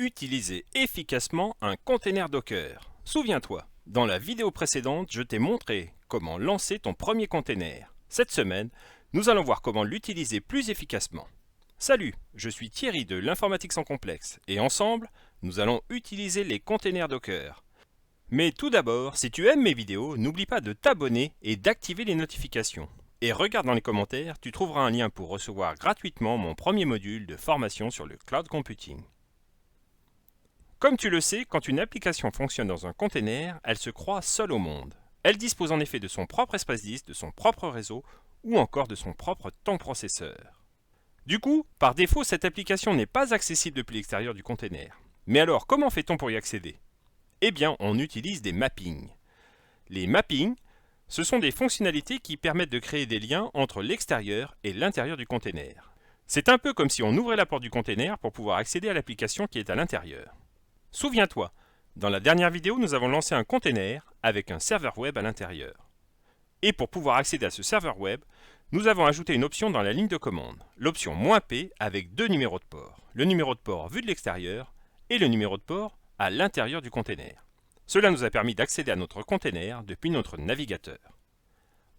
utiliser efficacement un container Docker. Souviens-toi, dans la vidéo précédente, je t'ai montré comment lancer ton premier container. Cette semaine, nous allons voir comment l'utiliser plus efficacement. Salut, je suis Thierry de l'informatique sans complexe et ensemble, nous allons utiliser les containers Docker. Mais tout d'abord, si tu aimes mes vidéos, n'oublie pas de t'abonner et d'activer les notifications. Et regarde dans les commentaires, tu trouveras un lien pour recevoir gratuitement mon premier module de formation sur le cloud computing. Comme tu le sais, quand une application fonctionne dans un container, elle se croit seule au monde. Elle dispose en effet de son propre espace disque, de son propre réseau ou encore de son propre temps processeur. Du coup, par défaut, cette application n'est pas accessible depuis l'extérieur du container. Mais alors, comment fait-on pour y accéder? Eh bien, on utilise des mappings. Les mappings, ce sont des fonctionnalités qui permettent de créer des liens entre l'extérieur et l'intérieur du container. C'est un peu comme si on ouvrait la porte du container pour pouvoir accéder à l'application qui est à l'intérieur. Souviens-toi, dans la dernière vidéo, nous avons lancé un container avec un serveur web à l'intérieur. Et pour pouvoir accéder à ce serveur web, nous avons ajouté une option dans la ligne de commande, l'option "-p avec deux numéros de port. Le numéro de port vu de l'extérieur et le numéro de port à l'intérieur du container. Cela nous a permis d'accéder à notre container depuis notre navigateur.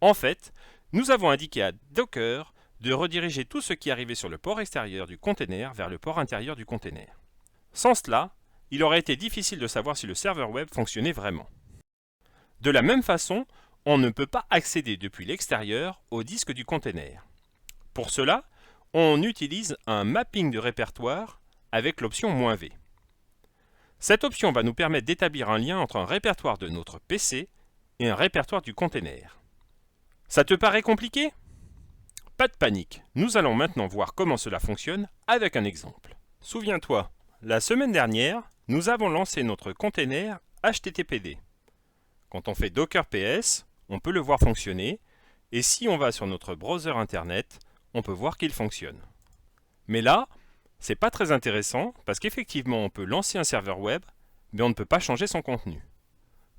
En fait, nous avons indiqué à Docker de rediriger tout ce qui arrivait sur le port extérieur du container vers le port intérieur du container. Sans cela, il aurait été difficile de savoir si le serveur web fonctionnait vraiment. De la même façon, on ne peut pas accéder depuis l'extérieur au disque du container. Pour cela, on utilise un mapping de répertoire avec l'option "-v". Cette option va nous permettre d'établir un lien entre un répertoire de notre PC et un répertoire du container. Ça te paraît compliqué? Pas de panique, nous allons maintenant voir comment cela fonctionne avec un exemple. Souviens-toi, la semaine dernière, nous avons lancé notre container HTTPD. Quand on fait Docker PS, on peut le voir fonctionner, et si on va sur notre browser internet, on peut voir qu'il fonctionne. Mais là, c'est pas très intéressant parce qu'effectivement on peut lancer un serveur web, mais on ne peut pas changer son contenu.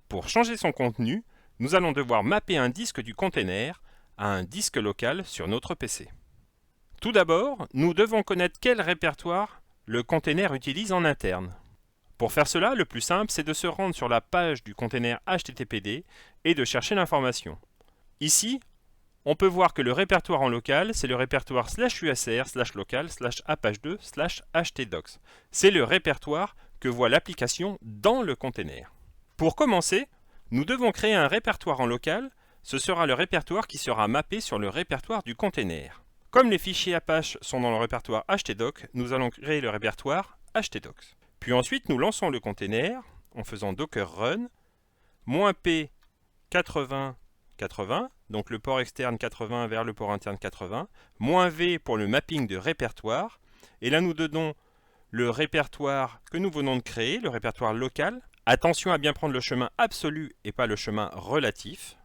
Pour changer son contenu, nous allons devoir mapper un disque du container à un disque local sur notre PC. Tout d'abord, nous devons connaître quel répertoire le container utilise en interne. Pour faire cela, le plus simple, c'est de se rendre sur la page du container HTTPD et de chercher l'information. Ici, on peut voir que le répertoire en local, c'est le répertoire /usr/local/apache2/htdocs. C'est le répertoire que voit l'application dans le container. Pour commencer, nous devons créer un répertoire en local. Ce sera le répertoire qui sera mappé sur le répertoire du container. Comme les fichiers Apache sont dans le répertoire htdoc, nous allons créer le répertoire htdocs. Puis ensuite, nous lançons le container en faisant docker run -p 80 80, donc le port externe 80 vers le port interne 80, -v pour le mapping de répertoire, et là nous donnons le répertoire que nous venons de créer, le répertoire local. Attention à bien prendre le chemin absolu et pas le chemin relatif,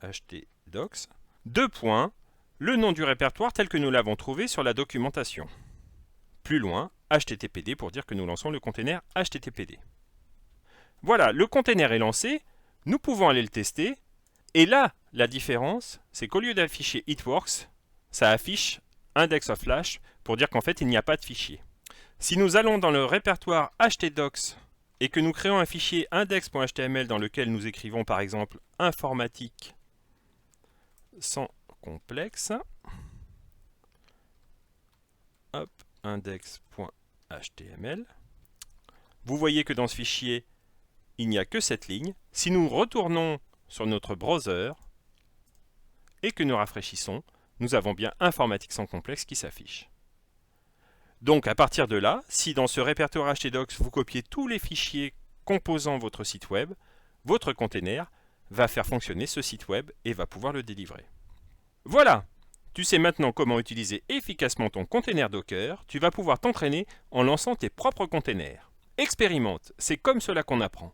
htdocs, deux points, le nom du répertoire tel que nous l'avons trouvé sur la documentation. Plus loin, httpd pour dire que nous lançons le container httpd. Voilà, le container est lancé, nous pouvons aller le tester. Et là, la différence, c'est qu'au lieu d'afficher "it-works", ça affiche "index of flash" pour dire qu'en fait, il n'y a pas de fichier. Si nous allons dans le répertoire htdocs et que nous créons un fichier index.html dans lequel nous écrivons par exemple informatique sans complexe, hop, index.html, vous voyez que dans ce fichier, il n'y a que cette ligne. Si nous retournons sur notre browser et que nous rafraîchissons, nous avons bien informatique sans complexe qui s'affiche. Donc à partir de là, si dans ce répertoire htdocs vous copiez tous les fichiers composant votre site web, votre container va faire fonctionner ce site web et va pouvoir le délivrer. Voilà, tu sais maintenant comment utiliser efficacement ton container Docker, tu vas pouvoir t'entraîner en lançant tes propres containers. Expérimente, c'est comme cela qu'on apprend.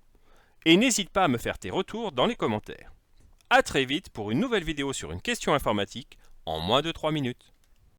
Et n'hésite pas à me faire tes retours dans les commentaires. A très vite pour une nouvelle vidéo sur une question informatique en moins de 3 minutes.